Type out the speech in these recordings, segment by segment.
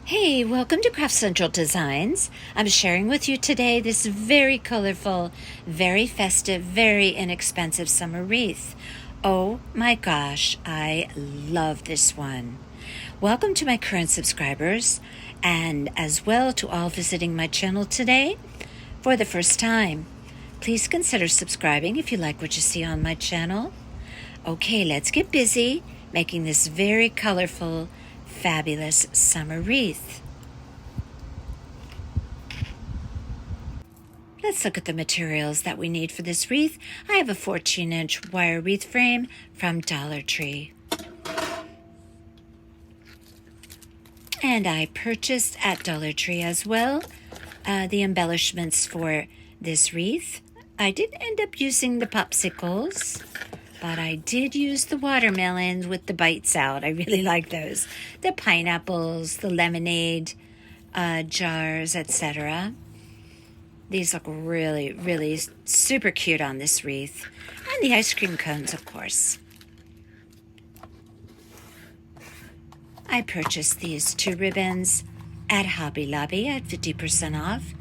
Hey, welcome to Craft Central Designs. I'm sharing with you today this very colorful, very festive, very inexpensive summer wreath. Oh my gosh, I love this one. Welcome to my current subscribers, and as well to all visiting my channel today for the first time. Please consider subscribing if you like what you see on my channel. Okay, let's get busy making this very colorful, fabulous summer wreath. Let's look at the materials that we need for this wreath. I have a 14-inch wire wreath frame from Dollar Tree. And I purchased at Dollar Tree as well the embellishments for this wreath. I didn't end up using the popsicles, but I did use the watermelons with the bites out. I really like those. The pineapples, the lemonade jars, etc. These look really, really super cute on this wreath. And the ice cream cones, of course. I purchased these 2 ribbons at Hobby Lobby at 50% off.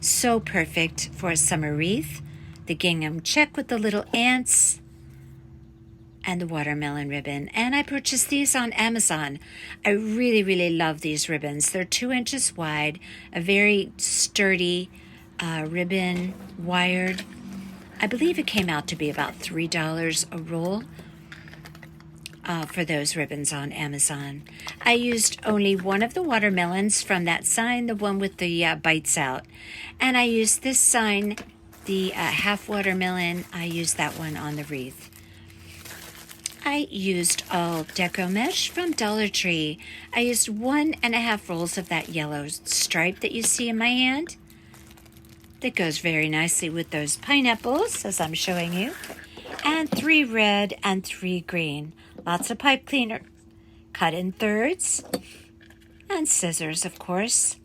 So perfect for a summer wreath. The gingham check with the little ants and the watermelon ribbon. And I purchased these on Amazon. I really, really love these ribbons. They're 2 inches wide, a very sturdy ribbon, wired. I believe it came out to be about $3 a roll for those ribbons on Amazon. I used only one of the watermelons from that sign, the one with the bites out. And I used this sign, the half watermelon. I used that one on the wreath. I used all Deco mesh from Dollar Tree. I used 1.5 rolls of that yellow stripe that you see in my hand. That goes very nicely with those pineapples, as I'm showing you. And 3 red and 3 green. Lots of pipe cleaner, cut in thirds, and scissors, of course.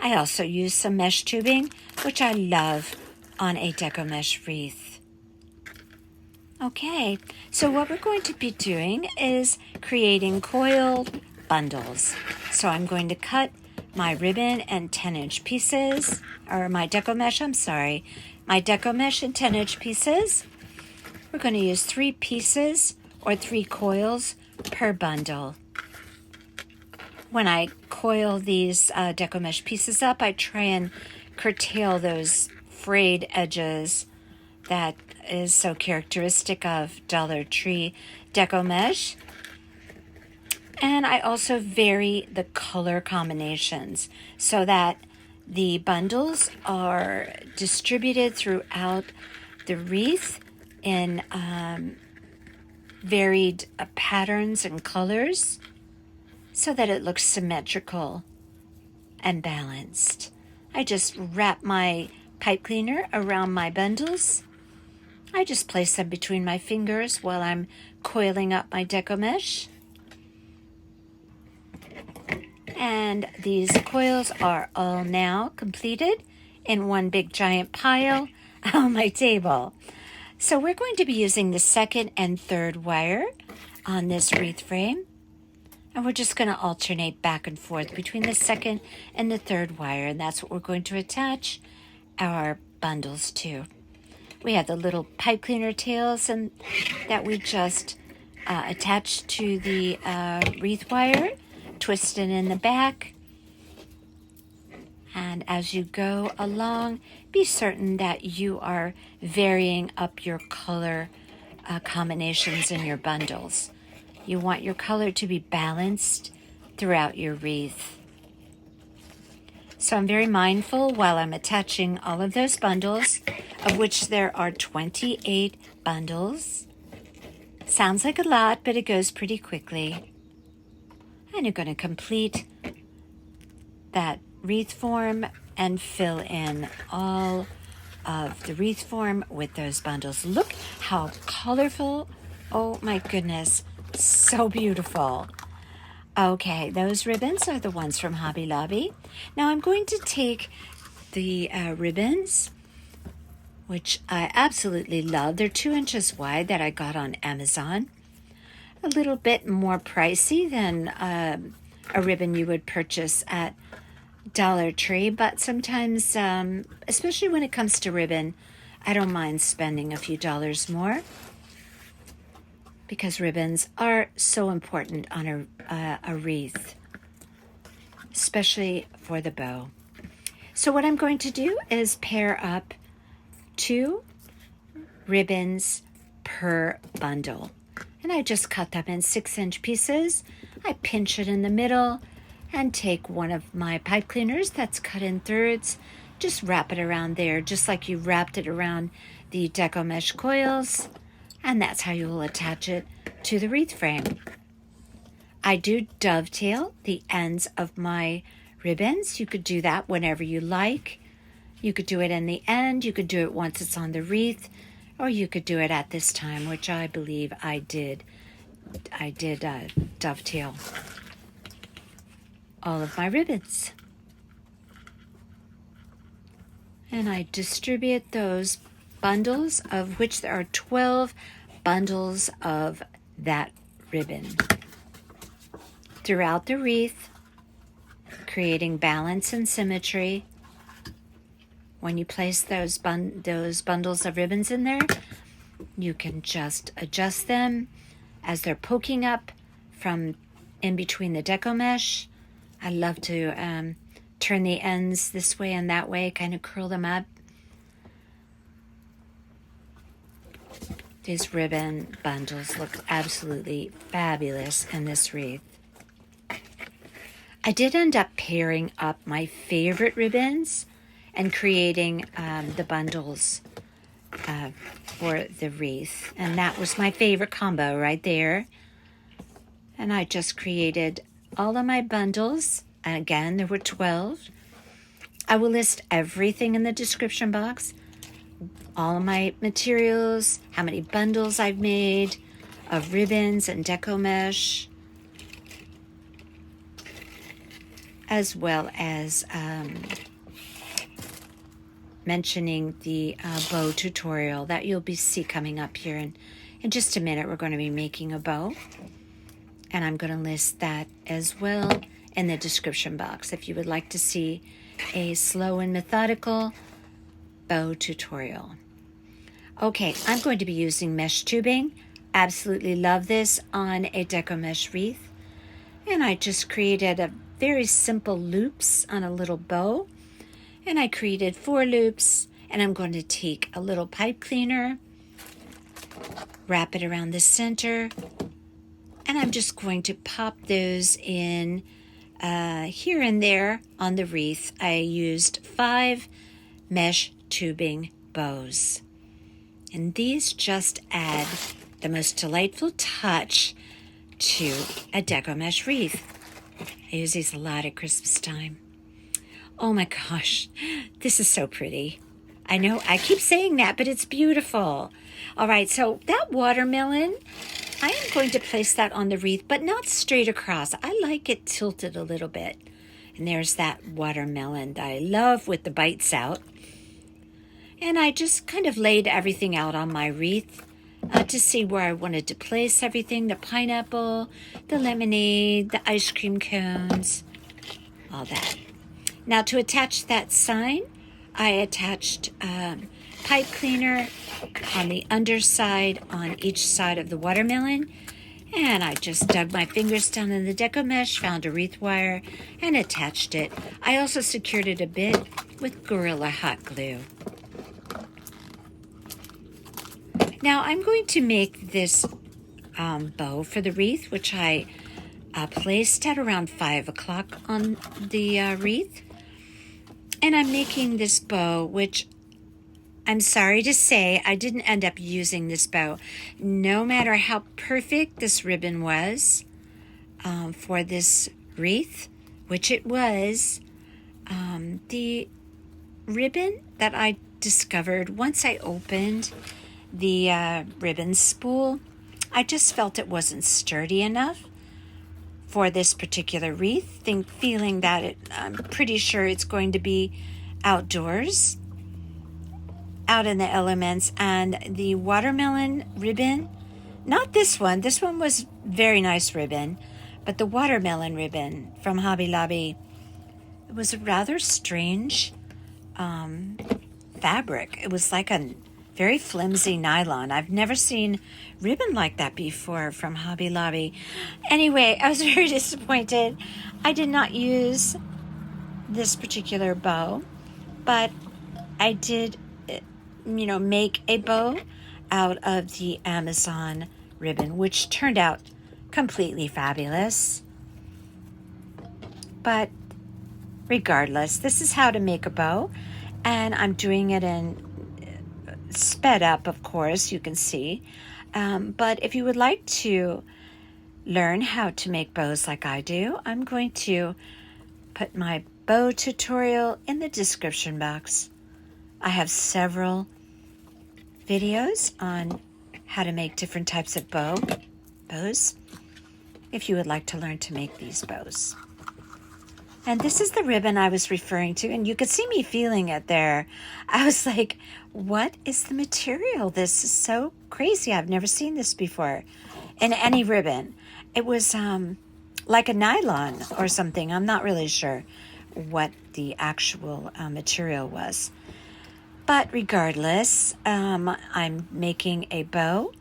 I also used some mesh tubing, which I love on a Deco mesh wreath. Okay, so what we're going to be doing is creating coiled bundles. So I'm going to cut my ribbon in 10-inch pieces, or my Deco mesh, my Deco mesh in 10-inch pieces. We're going to use 3 pieces or 3 coils per bundle. When I coil these Deco mesh pieces up, I try and curtail those frayed edges that is so characteristic of Dollar Tree Deco mesh. And I also vary the color combinations so that the bundles are distributed throughout the wreath in varied patterns and colors so that it looks symmetrical and balanced. I just wrap my pipe cleaner around my bundles. I just place them between my fingers while I'm coiling up my Deco mesh. And these coils are all now completed in one big giant pile on my table. So we're going to be using the 2nd and 3rd wire on this wreath frame. And we're just going to alternate back and forth between the 2nd and the 3rd wire. And that's what we're going to attach our bundles to. We have the little pipe cleaner tails and that we just attached to the wreath wire, twisted in the back. And as you go along, be certain that you are varying up your color combinations in your bundles. You want your color to be balanced throughout your wreath. So I'm very mindful while I'm attaching all of those bundles, of which there are 28 bundles. Sounds like a lot, but it goes pretty quickly. And you're going to complete that wreath form and fill in all of the wreath form with those bundles. Look how colorful. Oh my goodness, so beautiful. Okay, those ribbons are the ones from Hobby Lobby. Now I'm going to take the ribbons, which I absolutely love. They're 2 inches wide that I got on Amazon. A little bit more pricey than a ribbon you would purchase at Dollar Tree, but sometimes, especially when it comes to ribbon, I don't mind spending a few dollars more because ribbons are so important on a wreath, especially for the bow. So what I'm going to do is pair up 2 ribbons per bundle. And I just cut them in 6-inch pieces. I pinch it in the middle and take one of my pipe cleaners that's cut in thirds. Just wrap it around there, just like you wrapped it around the Deco mesh coils. And that's how you will attach it to the wreath frame. I do dovetail the ends of my ribbons. You could do that whenever you like. You could do it in the end. You could do it once it's on the wreath, or you could do it at this time, which I believe I did. I did dovetail all of my ribbons. And I distribute those bundles, of which there are 12 bundles of that ribbon, throughout the wreath, creating balance and symmetry. When you place those bundles of ribbons in there, you can just adjust them as they're poking up from in between the Deco mesh. I love to turn the ends this way and that way, kind of curl them up. These ribbon bundles look absolutely fabulous in this wreath. I did end up pairing up my favorite ribbons and creating the bundles for the wreath. And that was my favorite combo right there. And I just created all of my bundles. Again, there were 12. I will list everything in the description box. All of my materials, how many bundles I've made of ribbons and Deco mesh, as well as mentioning the bow tutorial that you'll see coming up here in just a minute. We're going to be making a bow, and I'm going to list that as well in the description box if you would like to see a slow and methodical bow tutorial. Okay, I'm going to be using mesh tubing. Absolutely love this on a Deco mesh wreath. And I just created a very simple loops on a little bow. And I created 4 loops, and I'm going to take a little pipe cleaner, wrap it around the center, and I'm just going to pop those in here and there on the wreath. I used 5 mesh tubing bows. And these just add the most delightful touch to a Deco mesh wreath. I use these a lot at Christmas time. Oh my gosh, this is so pretty. I know I keep saying that, but it's beautiful. All right, so that watermelon, I am going to place that on the wreath, but not straight across. I like it tilted a little bit. And there's that watermelon that I love with the bites out. And I just kind of laid everything out on my wreath to see where I wanted to place everything. The pineapple, the lemonade, the ice cream cones, all that. Now to attach that sign, I attached pipe cleaner on the underside on each side of the watermelon. And I just dug my fingers down in the Deco mesh, found a wreath wire, and attached it. I also secured it a bit with Gorilla Hot Glue. Now I'm going to make this bow for the wreath, which I placed at around 5 o'clock on the wreath. And I'm making this bow, which I'm sorry to say, I didn't end up using this bow. No matter how perfect this ribbon was for this wreath, which it was, the ribbon that I discovered once I opened the ribbon spool, I just felt it wasn't sturdy enough for this particular wreath, feeling that I'm pretty sure it's going to be outdoors, out in the elements. And the watermelon ribbon, not this one was very nice ribbon, But the watermelon ribbon from Hobby Lobby, it was a rather strange fabric. It was like a very flimsy nylon. I've never seen ribbon like that before from Hobby Lobby. Anyway, I was very disappointed. I did not use this particular bow, but I did, make a bow out of the Amazon ribbon, which turned out completely fabulous. But regardless, this is how to make a bow, and I'm doing it in sped up, of course, you can see. But if you would like to learn how to make bows like I do, I'm going to put my bow tutorial in the description box. I have several videos on how to make different types of bows if you would like to learn to make these bows. And this is the ribbon I was referring to, and you could see me feeling it there. I was like, what is the material? This is so crazy. I've never seen this before in any ribbon. It was like a nylon or something. I'm not really sure what the actual material was. But regardless, I'm making a bow,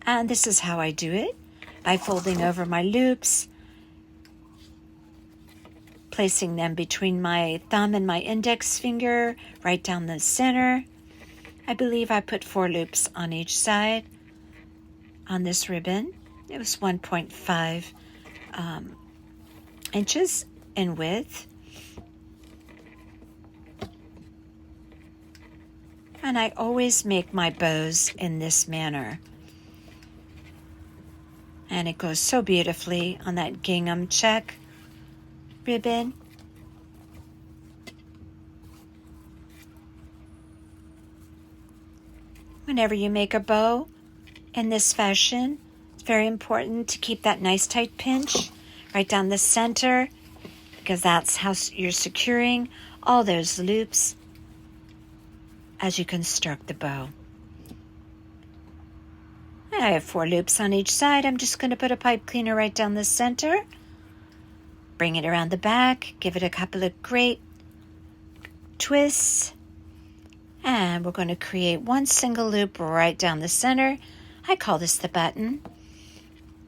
and this is how I do it, by folding over my loops, placing them between my thumb and my index finger, right down the center. I believe I put 4 loops on each side on this ribbon. It was 1.5 inches in width. And I always make my bows in this manner. And it goes so beautifully on that gingham check ribbon. Whenever you make a bow in this fashion, it's very important to keep that nice tight pinch right down the center, because that's how you're securing all those loops as you construct the bow. I have 4 loops on each side. I'm just going to put a pipe cleaner right down the center, bring it around the back, give it a couple of great twists, and we're going to create 1 single loop right down the center. I call this the button,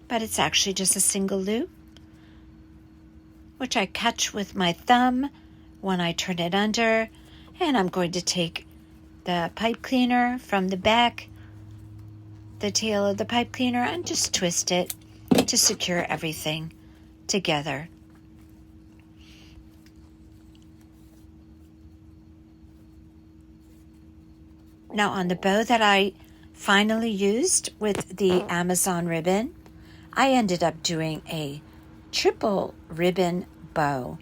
but it's actually just a single loop, which I catch with my thumb when I turn it under, and I'm going to take the pipe cleaner from the back, the tail of the pipe cleaner, and just twist it to secure everything together. Now on the bow that I finally used with the Amazon ribbon, I ended up doing a triple ribbon bow.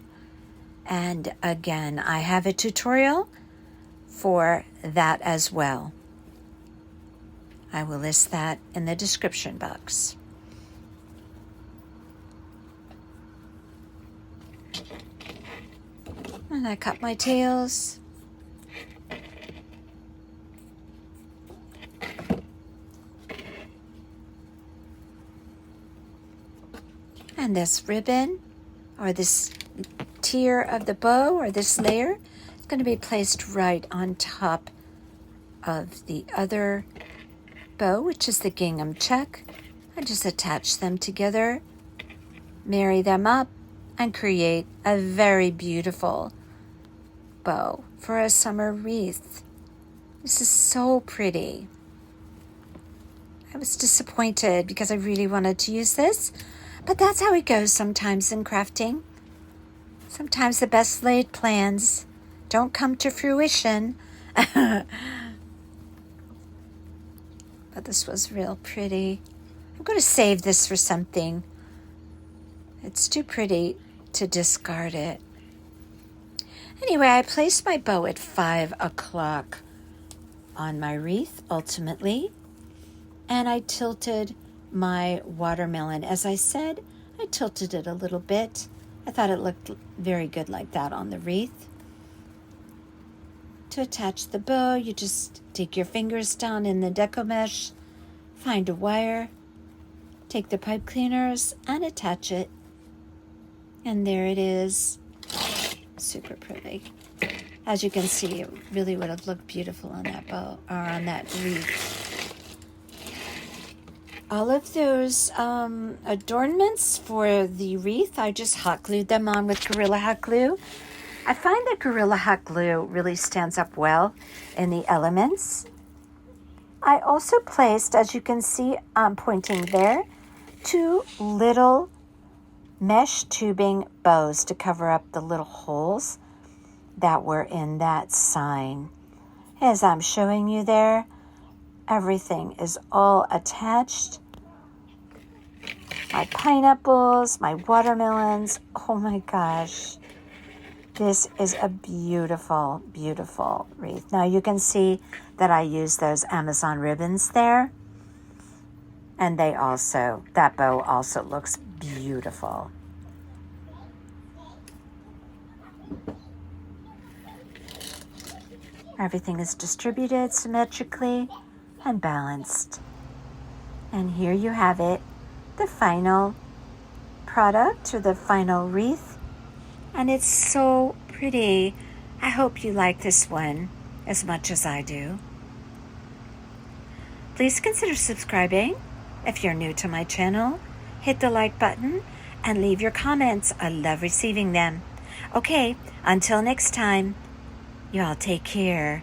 And again, I have a tutorial for that as well. I will list that in the description box. And I cut my tails. And this ribbon, or this tier of the bow, or this layer, is going to be placed right on top of the other bow, which is the gingham check. I just attach them together, marry them up, and create a very beautiful bow for a summer wreath. This is so pretty. I was disappointed because I really wanted to use this, but that's how it goes sometimes in crafting. Sometimes the best laid plans don't come to fruition. But this was real pretty. I'm going to save this for something. It's too pretty to discard it. Anyway, I placed my bow at 5 o'clock on my wreath, ultimately, and I tilted my watermelon. As I said, I tilted it a little bit. I thought it looked very good like that on the wreath. To attach the bow, you just take your fingers down in the Deco mesh, find a wire, take the pipe cleaners, and attach it And there it is. Super pretty. As you can see, it really would have looked beautiful on that bow, or on that wreath. All of those adornments for the wreath, I just hot glued them on with Gorilla Hot Glue. I find that Gorilla Hot Glue really stands up well in the elements. I also placed, as you can see, I'm pointing there, 2 little mesh tubing bows to cover up the little holes that were in that sign. As I'm showing you there, everything is all attached. My pineapples, my watermelons. Oh my gosh. This is a beautiful, beautiful wreath. Now you can see that I used those Amazon ribbons there. And that bow also looks beautiful. Everything is distributed symmetrically and balanced. And here you have it, the final product, or the final wreath. And it's so pretty. I hope you like this one as much as I do. Please consider subscribing if you're new to my channel. Hit the like button and leave your comments. I love receiving them. Okay, until next time, y'all take care.